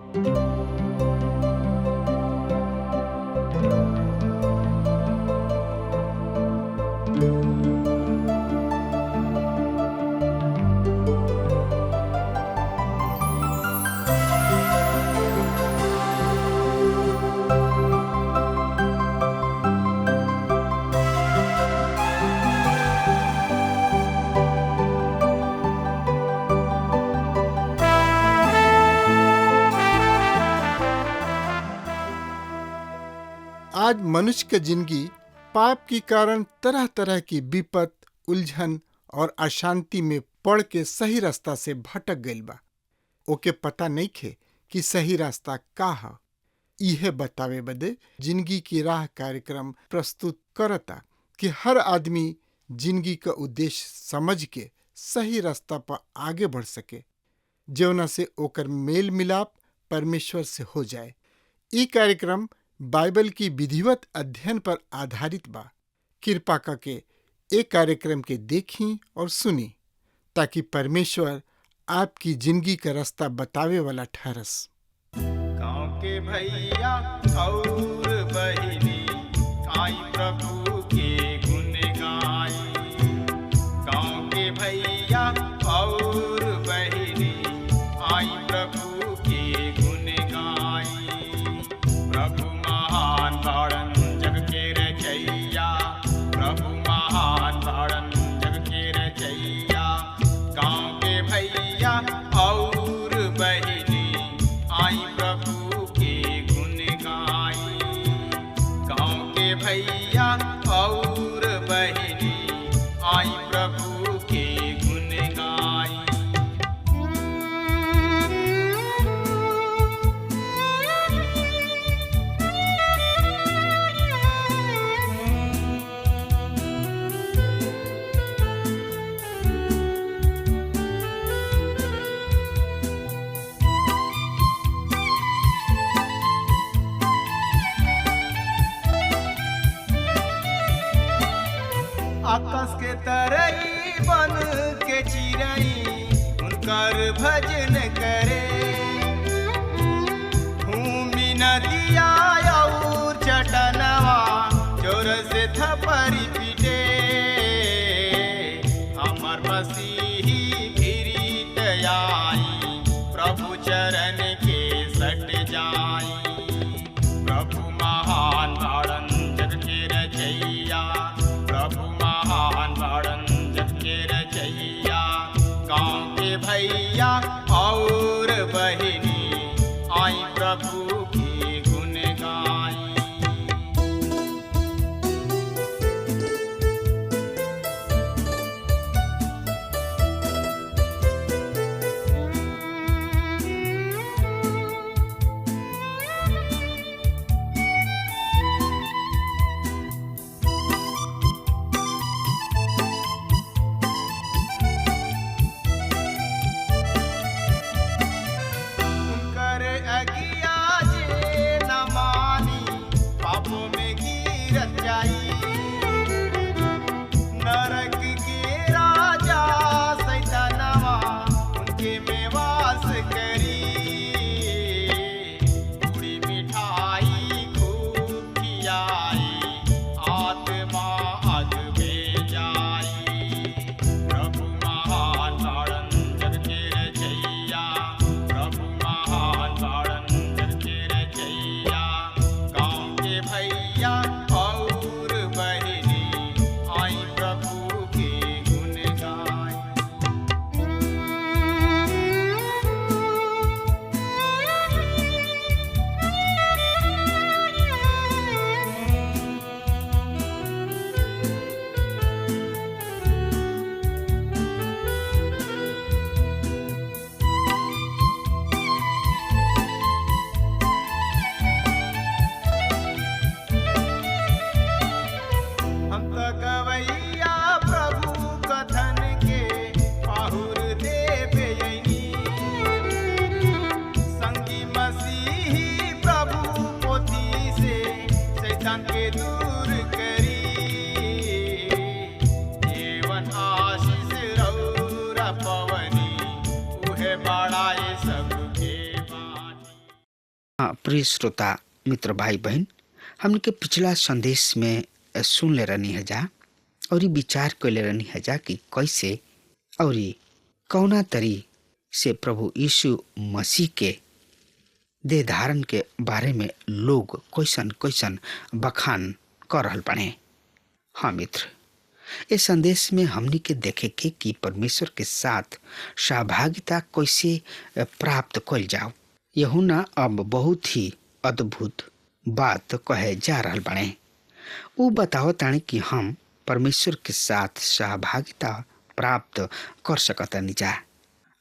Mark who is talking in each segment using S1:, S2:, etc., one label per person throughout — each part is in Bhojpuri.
S1: आज मनुष्य के जिंदगी पाप के कारण तरह तरह की विपत, उलझन और अशांति में पड़ के सही रास्ता से भटक गईल बा। ओके पता नहीं खे कि सही रास्ता का ह। इहे बतावे बदे जिंदगी की राह कार्यक्रम प्रस्तुत करता कि हर आदमी जिंदगी का उद्देश्य समझ के सही रास्ता पर आगे बढ़ सके, जौना से ओकर मेल मिलाप परमेश्वर से हो जाए। ई कार्यक्रम बाइबल की विधिवत अध्ययन पर आधारित बा। कृपा करके एक कार्यक्रम के देखी और सुनी ताकि परमेश्वर आपकी जिंदगी का रास्ता बतावे वाला ठहरस।
S2: गाँव के भैया और बहिनी आई प्रभु के गुण गाई। गाँव के भैया और बहिनी आई प्रभु के गुण गाई। प्रभु महान बाड़न जग के रचैया, प्रभु महान बाड़न जग के रचैया। गाँव के भैया और बहिनी आई प्रभु के गुण गाई। गाँव के भैया और बहिनी आई प्रभु के गुण गाई। आकाश के तरई बन के चिरई उनकर भजन करे। भूमि नदिया और चटनवा जोर से थपरी पीटे। हमर मसीही फिरीत आई, प्रभु चरण के सट जाई। प्रभु महान बाड़न जग के रचैया, प्रभु महान बाड़न जग के रचैया। गाँव के भैया और बहिनी आई प्रभु के गुण गाई। उनकर अगिया
S3: हाँ प्रिय श्रोता मित्र भाई बहन, हमने के पिछला संदेश में सुन ले रहनी है जा और विचार कर ले रहनी है जा कि कैसे और कौना तरी से प्रभु यीशु मसीह के देह धारण के बारे में लोग कैसन कैसन बखान कर रहल बने। हाँ मित्र, इस संदेश में हमनी के देखे के कि परमेश्वर के साथ सहभागिता कैसे प्राप्त कल जाओ। यूहन्ना अब बहुत ही अद्भुत बात कहे जा रहल बने। वो बताओ तानी कि हम परमेश्वर के साथ सहभागिता प्राप्त कर सकतानी जा।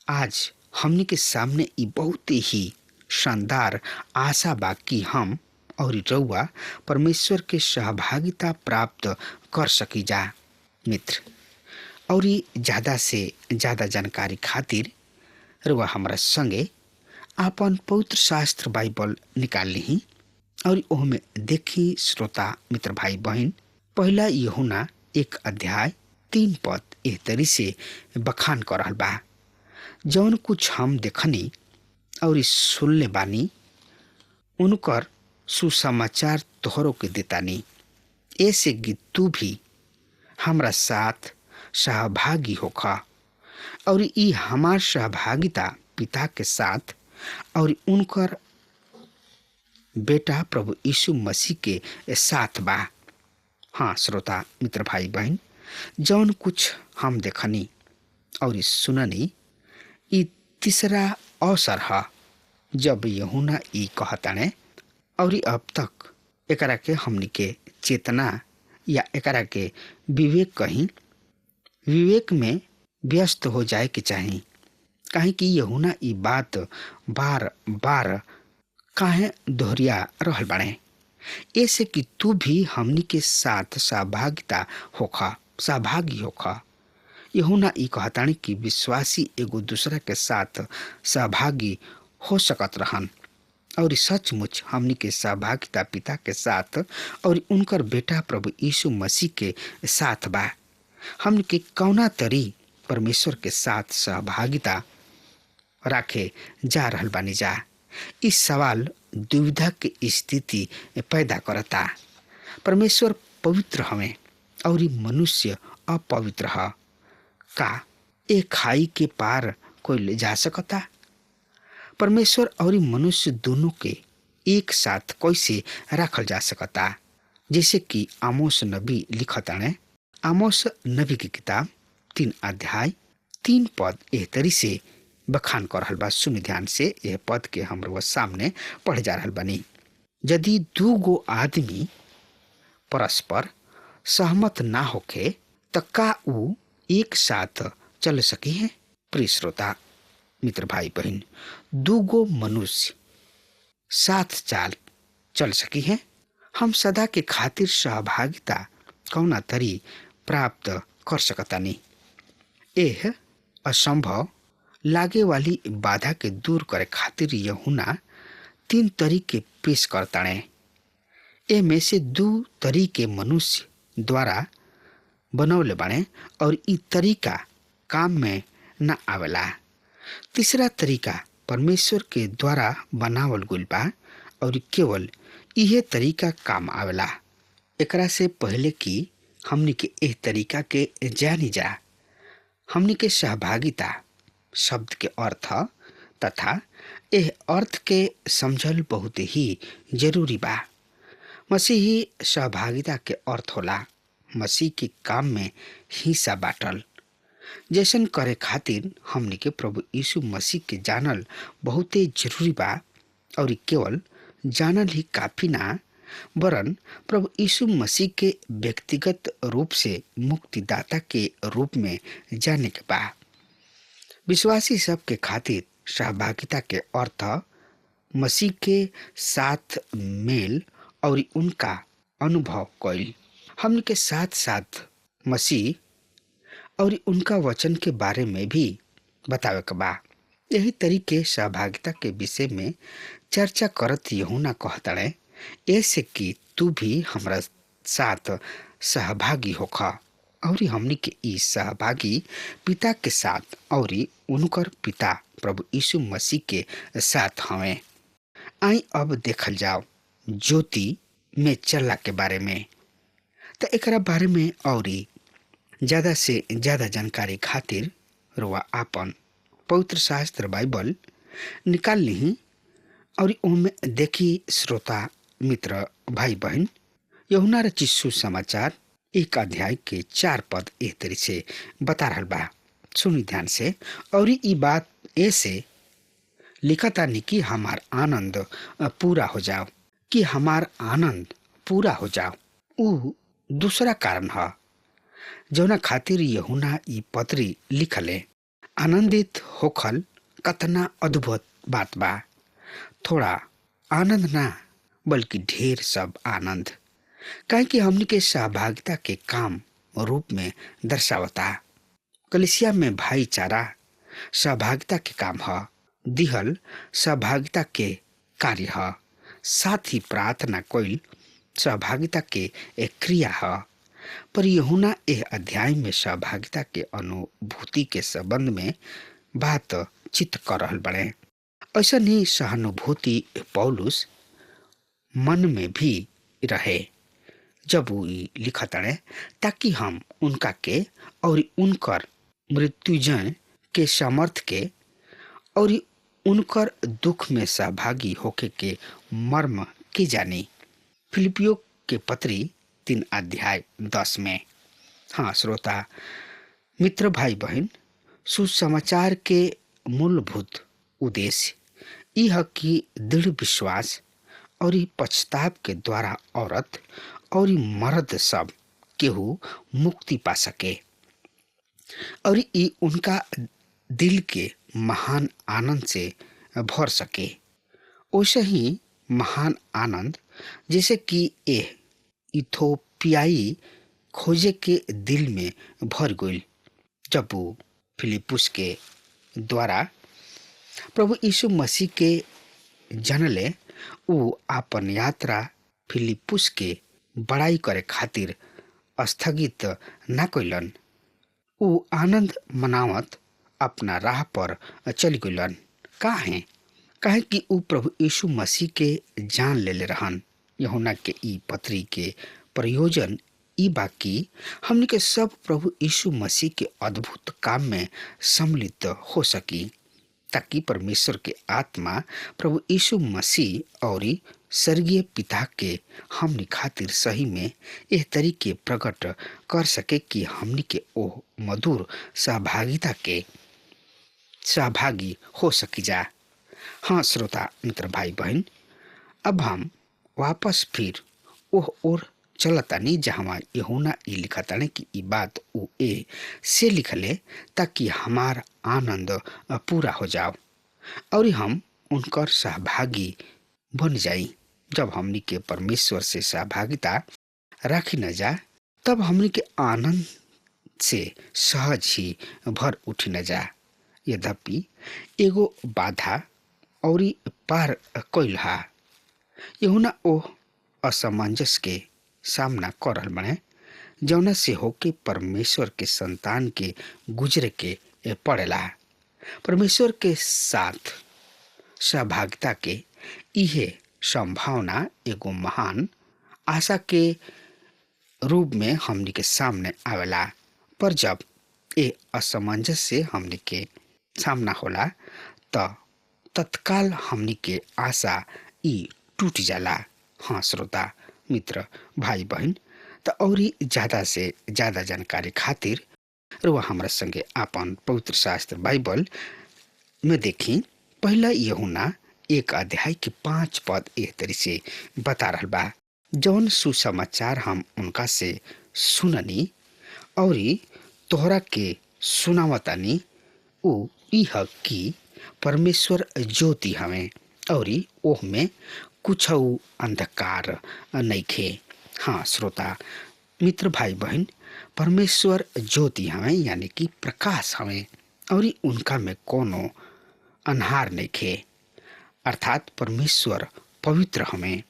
S3: आज हमनी के सामने ये बहुत ही शानदार आशा बा कि हम और रउआ परमेश्वर के सहभागिता प्राप्त कर सकी जा मित्र। और ज़्यादा से ज़्यादा जानकारी खातिर रउआ हमारा संगे आपन पवित्र शास्त्र बाइबल निकाल ली और ओहमे देखी श्रोता मित्र भाई बहन, पहला यूहन्ना 1:3 एह तरी से बखान कर रहल बा। जौन कुछ हम देखनी और सुनले बानी उनकर सुसमाचार तोहरों के देतानी, ऐसे कि तू भी हमरा साथ सहभागी होखा और ई हमार सहभागिता पिता के साथ और उनकर बेटा प्रभु यीशु मसीह के साथ बा। हाँ श्रोता मित्र भाई बहन, जौन कुछ हम देखनी और सुननी ई तीसरा अवसर है जब यूहन्ना ई कहताने और अब तक एकरा के हमनी के चेतना या एकरा के विवेक कहीं विवेक में व्यस्त हो जाए के चाही। काहे कि यूहन्ना ई बात बार बार काहे दोहरिया रहल बाड़े, ऐसे कि तू भी हमनी के साथ सहभागी होखा। यूहन्ना ई कहतानी कि विश्वासी एगो दूसरा के साथ सहभागी हो सकत रहन और सचमुच हमनी के सहभागिता पिता के साथ और उनकर बेटा प्रभु यीशु मसीह के साथ बा। हमनी के कौना तरी परमेश्वर के साथ सहभागिता राखे जा रहल बानी जा। इस सवाल दुविधा के स्थिति पैदा करता। परमेश्वर पवित्र हमें और मनुष्य अपवित्र है। का एक खाई के पार कोई ले जा सकता? परमेश्वर और मनुष्य दोनों के एक साथ कैसे रखल जा सकता? जैसे कि आमोस नबी लिखताने। आमोस नबी की किताब 3:3 एह तरी से बखान कर रहल बा। सुन ध्यान से यह पद के हमरो सामने पढ़ जा रहल बनी। यदि 2 गो आदमी परस्पर सहमत ना होके त का ऊ एक साथ चल सकी है? प्रिय श्रोता मित्र भाई बहन, 2 गो मनुष्य साथ चल सकी है? हम सदा के खातिर सहभागिता कौना तरी प्राप्त कर सकतानी? एह असंभव लागे वाली बाधा के दूर करे खातिर यूहन्ना 3 तरीके पेश करताने। ए में से 2 तरीके मनुष्य द्वारा बनौले बाने और ई तरीका काम में न आवेला। तीसरा तरीका परमेश्वर के द्वारा बनावल गइल बा और केवल इहे तरीका काम आवेला। एकरा से पहले कि हमनी के एह तरीका के जानी जा, हमनी के सहभागिता शब्द के अर्थ तथा एह अर्थ के समझल बहुत ही जरूरी बा। मसीही सहभागिता के अर्थ होला मसीह के काम में हिस्सा बाटल। जैसन करे खातिर हमनी के प्रभु यीशु मसीह के जानल बहुते जरूरी बा और केवल जानल ही काफी ना, वरन प्रभु यीशु मसीह के व्यक्तिगत रूप से मुक्तिदाता के रूप में जाने के बा। विश्वासी सब के खातिर सहभागिता के अर्थ मसीह के साथ मेल और उनका अनुभव कइल। हमन के साथ साथ मसीह और उनका वचन के बारे में भी बतावे के बा। यही तरीके सहभागिता के विषय में चर्चा करत यूहन्ना कहताड़े, ऐसे कि तू भी हमरा साथ सहभागी होखा और हमनी के ई सहभागी पिता के साथ और उनकर पिता प्रभु यीशु मसीह के साथ हवे। आई अब देखल जाओ ज्योति में चलला के बारे में। तो एकरा बारे में और ज्यादा से ज्यादा जानकारी खातिर रुआ आपन पवित्र शास्त्र बाइबल निकाल ली और ओमे देखी श्रोता मित्र भाई बहन, यूहन्ना रचित सुसमाचार 1 अध्याय के 4 पद एह तरी से बता रहल बा। सुनी ध्यान से। और ई बात ऐसे लिखा था कि हमार आनंद पूरा हो जाओ, कि हमार आनंद पूरा हो जाओ। ऊ दूसरा कारण है जौना खातिर यूहन्ना ई पत्री लिखले। आनंदित होखल कतना अद्भुत बात बा। थोड़ा आनंद ना बल्कि ढेर सब आनंद, काहे कि हमनी के सहभागिता के काम रूप में दर्शावता। कलिसिया में भाईचारा सहभागिता के काम है, दिहल सहभागिता के कार्य है, साथ ही प्रार्थना कोइल सहभागिता के एक क्रिया है। पर यूहन्ना एह अध्याय में सहभागिता के अनुभूति के संबंध में बात चित कर रहल बड़े। ऐसा नहीं सहानुभूति पौलुस मन में भी रहे जब वो लिखत रहे, ताकि हम उनका के और उनकर मृत्युजय के सामर्थ के और उनकर दुख में सहभागी होके के मर्म के जानी। फिलिपियो के पत्री 3 अध्याय 10 में। हाँ श्रोता मित्र भाई बहन, सुसमाचार के मूलभूत उद्देश्य यह कि दृढ़ विश्वास और पश्चाताप के द्वारा औरत और मर्द सब केहू मुक्ति पा सके और ई उनका दिल के महान आनंद से भर सके। वैसे ही महान आनंद जैसे कि एह इथोपियाई खोजे के दिल में भर गई जब वो फिलिपुस के द्वारा प्रभु यीशु मसीह के जनले। वो आपन यात्रा फिलिपुस के बड़ाई करे खातिर स्थगित न कैलन। वो आनंद मनावत अपना राह पर चल गइलन। काहे कि ऊ प्रभु यीशु मसीह के जान लेले रहन। यूहन्ना के ई पत्री के प्रयोजन ई बाकी हमने के सब प्रभु यीशु मसीह के अद्भुत काम में सम्मिलित हो सकी, ताकि परमेश्वर के आत्मा प्रभु यीशु मसीह और स्वर्गीय पिता के हमनी खातिर सही में एह तरीके प्रकट कर सके कि हमनी के ओ मधुर सहभागिता के सहभागी हो सकी जा। हाँ श्रोता मित्र भाई बहन, अब हम वापस फिर ओह और चलतानी जहाँ यूहन्ना ई लिखताने कि ई बात ऊ ए से लिखले ताकि हमार आनंद पूरा हो जाओ और हम उनकर सहभागी बन जाई। जब हमनी के परमेश्वर से सहभागिता राखी न जा, तब हमनी के आनंद से सहज ही भर उठी न जा। यद्यपि एगो बाधा और पार कैलहा। यूहन्ना ओ असमंजस के सामना कर रहल बने जौना से होके परमेश्वर के संतान के गुजरे के पड़ेला। परमेश्वर के साथ सहभागिता के इहे संभावना एगो महान आशा के रूप में हमनी के सामने आवेला। पर जब ए असमंजस से हमनी के सामना होला त तत्काल हमनी के आशा ई टूट जाला। हाँ श्रोता मित्र भाई बहन, तो और ज्यादा से ज्यादा जानकारी खातिर रुआ हमरा संगे आपन पवित्र शास्त्र बाइबल में देखी। पहला यूहन्ना 1 अध्याय के 5 पद एह तरी से बता रहल बा। जौन सुसमाचार हम उनका से सुननी और तोहरा के सुनावतानी ऊ इह कि परमेश्वर ज्योति हमें और ओह में कुछ अंधकार नइखे। हाँ श्रोता मित्र भाई बहन, परमेश्वर ज्योति हमें यानी कि प्रकाश हमें और उनका में कोनो अन्हार नइखे। अर्थात परमेश्वर पवित्र हमें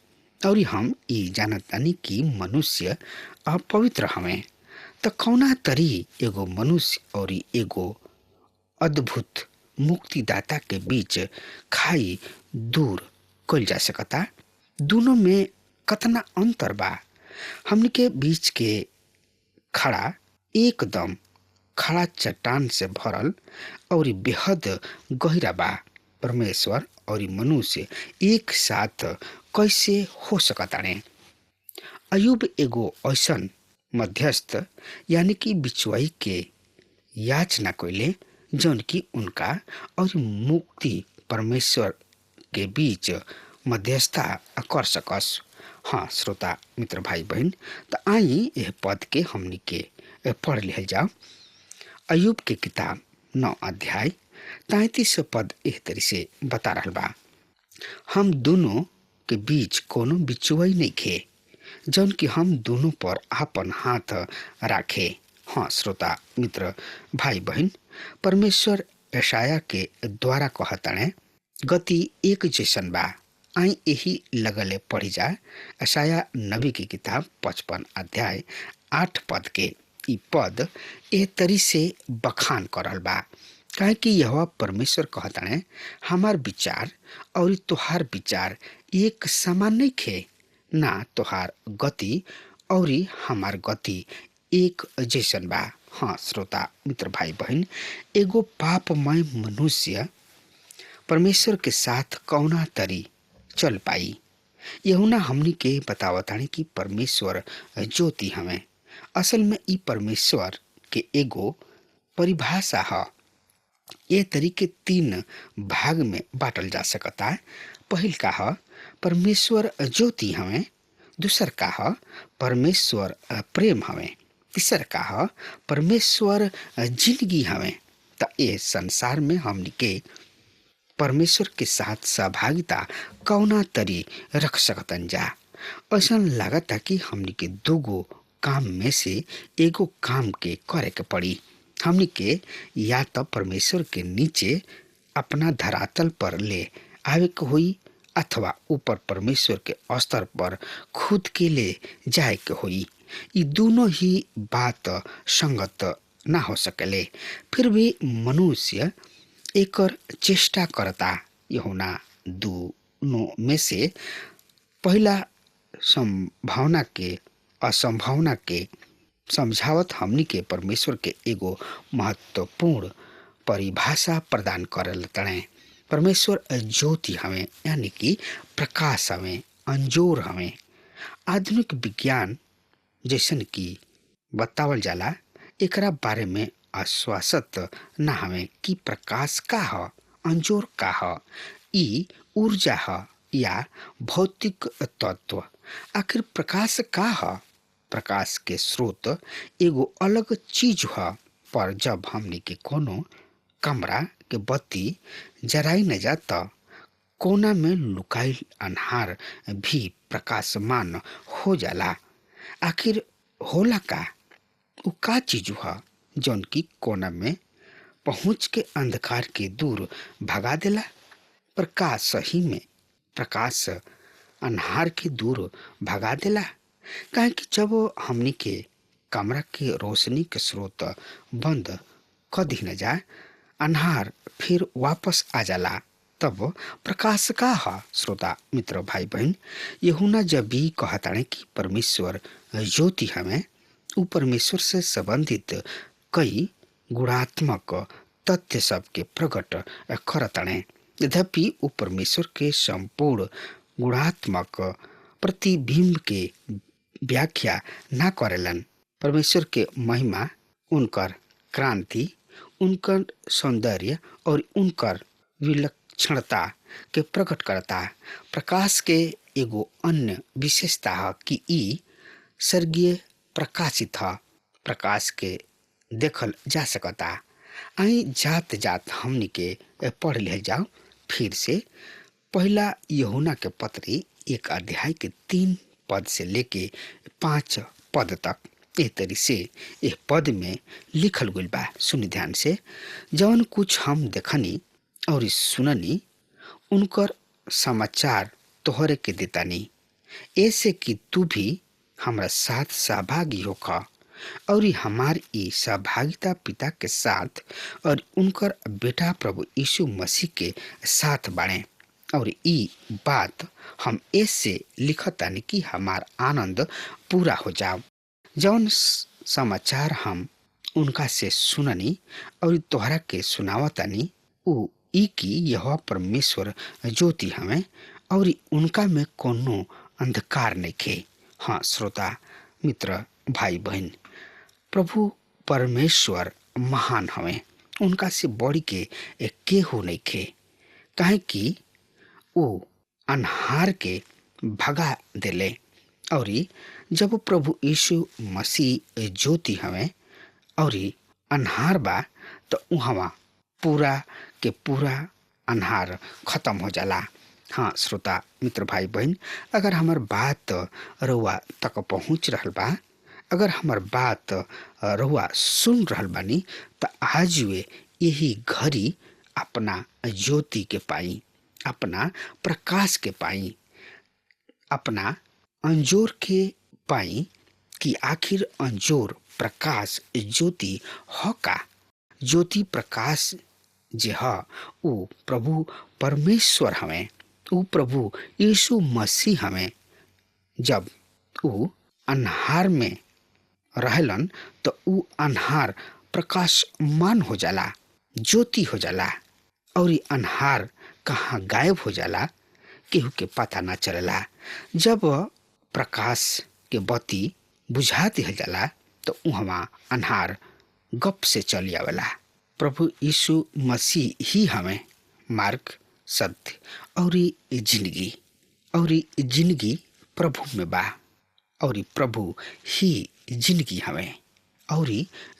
S3: और हम ई जानतानी कि मनुष्य अपवित्र हमें। त कौना तरी एगो मनुष्य और एगो अद्भुत मुक्तिदाता के बीच खाई दूर कइल जा सकता। दोनों में कतना अंतर बा। हमनी के बीच के खड़ा एकदम खड़ा चट्टान से भरल और बेहद गहरा बा। परमेश्वर और मनुष्य एक साथ कैसे हो सकताने? अयुब एगो ऐसन मध्यस्थ यानी कि बिचवाई के याचना कइले जौन की उनका और मुक्ति परमेश्वर के बीच मध्यस्थता कर सकस। हाँ श्रोता मित्र भाई बहन, तो आई यह पद के हमनी के पढ़ लिहल जाओ। अयुब के किताब 9 अध्याय 33 पद एह तरी से बता रहा बा, हम दोनों के बीच कोनो बिचुआई नहीं खे जौन कि हम दोनों पर आपन हाथ राखे। हाँ श्रोता मित्र भाई बहन, परमेश्वर यशाया के द्वारा कहताने गति एक जैसन बा। आई यही लगले पढ़ी जा यशाया नबी की किताब 55 अध्याय 8 पद के। ई पद ए तरी से बखान करल बा, काहे कि यह परमेश्वर कहताने हमार विचार और तोहार विचार एक समान नहीं खे, ना तोहार गति और हमार गति एक जैसन बा। हाँ श्रोता मित्र भाई बहन, एगो पापमय मनुष्य परमेश्वर के साथ कौना तरी चल पाई? यहुना हमनी के बतावतानी कि परमेश्वर ज्योति हमें। असल में ई परमेश्वर के एगो परिभाषा है। ये तरीके 3 भाग में बांटल जा सकता है। पहिल का है परमेश्वर ज्योति हमें, दूसर का है परमेश्वर प्रेम हमें, तीसर का है परमेश्वर जिंदगी हमें। तो ये संसार में हमनी के परमेश्वर के साथ सहभागिता कौना तरी रख सकतन जा? ऐसा लागता कि हमनी के दोगो काम में से एगो काम के करे के पड़ी। हमनी के या तो परमेश्वर के नीचे अपना धरातल पर ले आवे के होई अथवा ऊपर परमेश्वर के स्तर पर खुद के ले जाए के होई। ये दोनों ही बात संगत ना हो सकले। फिर भी मनुष्य एकर चेष्टा करता। यहुना 2 में से पहला संभावना के असंभावना के समझावत हमनी के परमेश्वर के एगो महत्वपूर्ण परिभाषा प्रदान करल तणे। परमेश्वर ज्योति हमें यानी कि प्रकाश हमें, अंजोर हमें। आधुनिक विज्ञान जैसन कि बतावल जाला एकरा बारे में आश्वासत ना हमें कि प्रकाश का है, अंजोर का है, ई ऊर्जा है या भौतिक तत्व। आखिर प्रकाश का है? प्रकाश के स्रोत एगो अलग चीज है, पर जब हमनी के कोनो कमरा के बत्ती जराई न जाता, कोना में लुकाइल अन्हार भी प्रकाशमान हो जाला। आखिर होला का? उ का चीज है जौन की कोना में पहुंच के अंधकार के दूर भगा देला? प्रकाश सही में प्रकाश अन्हार के दूर भगा देला। काहे कि जब हमनी के कमरा के रोशनी के स्रोत बंद कर दी न जाए, अन्हार फिर वापस आ जाला, तब प्रकाश का है? श्रोता मित्र भाई बहन, यूहन्ना जब भी कहताने कि परमेश्वर ज्योति हमें, उ परमेश्वर से संबंधित कई गुणात्मक तथ्य सब के प्रकट करताने। यद्यपि उ परमेश्वर के संपूर्ण गुणात्मक प्रतिबिंब के व्याख्या ना करेलन। परमेश्वर के महिमा, उनकर क्रांति, उनकर सौंदर्य और उनकर विलक्षणता के प्रकट करता। प्रकाश के एगो अन्य विशेषता है कि ई स्वर्गीय प्रकाशित है। प्रकाश के देखल जा सकता। आई जात जात हमनी के पढ़ ले जाओ फिर से। पहला यूहन्ना के पत्री 1 अध्याय के 3 पद से लेके 5 पद तक एह तरी से एह पद में लिखल गइल बा। सुनी ध्यान से। जवन कुछ हम देखनी और सुननी उनकर समाचार तोहरे के देतानी, ऐसे कि तू भी हमरा साथ सहभागी होखा और हमार ई सहभागिता पिता के साथ और उनकर बेटा प्रभु यीशु मसीह के साथ बाणे। और ई बात हम ऐसे लिखतानी कि हमार आनंद पूरा हो जाओ। जौन समाचार हम उनका से सुननी और तोहरा के सुनावतानी उ ई की यह परमेश्वर ज्योति हमें और उनका में कोनो अंधकार नइखे। हाँ श्रोता मित्र भाई बहन, प्रभु परमेश्वर महान हमें, उनका से बढ़ी के केहू नइखे। काहे कि वो अन्हार के भगा देले और जब प्रभु यीशु मसीह ज्योति हमें और अन्हार बा तो उहवा पूरा के पूरा अन्हार खत्म हो जाला। हाँ श्रोता मित्र भाई बहन, अगर हमार बात रउआ तक पहुँच रहल बा, अगर हमार बात रउआ सुन रहल बानी, तो आज वे यही घड़ी अपना ज्योति के पाई, अपना प्रकाश के पाई, अपना अंजोर के पाई कि आखिर अंजोर प्रकाश ज्योति ह का। ज्योति प्रकाश जे ह उ प्रभु परमेश्वर हमें, उ प्रभु यीशु मसीह हमें। जब उ अन्हार में रहलन तो उ अन्हार प्रकाशमान हो जाला, ज्योति हो जाला, और अन्हार कहाँ गायब हो जाला केहू के पता ना चलेला। जब प्रकाश के बत्ती बुझा दिहल जाला तो उहवा अन्हार गप से चली आवेला। प्रभु यीशु मसीह ही हमें मार्ग, सत्य और जिंदगी, और जिंदगी प्रभु में बा, और प्रभु ही जिंदगी हमें और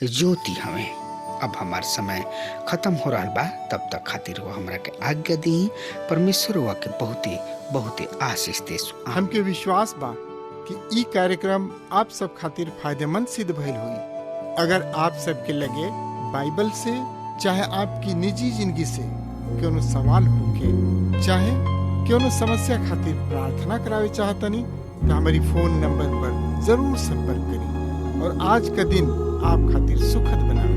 S3: ज्योति हमें। अब हमार समय खत्म हो रहा बा, तब तक खातिर वो हमरा के आज्ञा दी। परमेश्वर वा के बहुते बहुते आशीष दे।
S1: हमके विश्वास बा कि ई कार्यक्रम आप सब खातिर फायदेमंद सिद्ध भइल हुई। अगर आप सबके लगे बाइबल से चाहे आपकी निजी जिंदगी से कोनो सवाल होके, चाहे कोनो समस्या खातिर प्रार्थना करावे चाहतनी, तो हमारी फोन नंबर पर जरूर संपर्क करें और आज का दिन आप खातिर सुखद बनावे।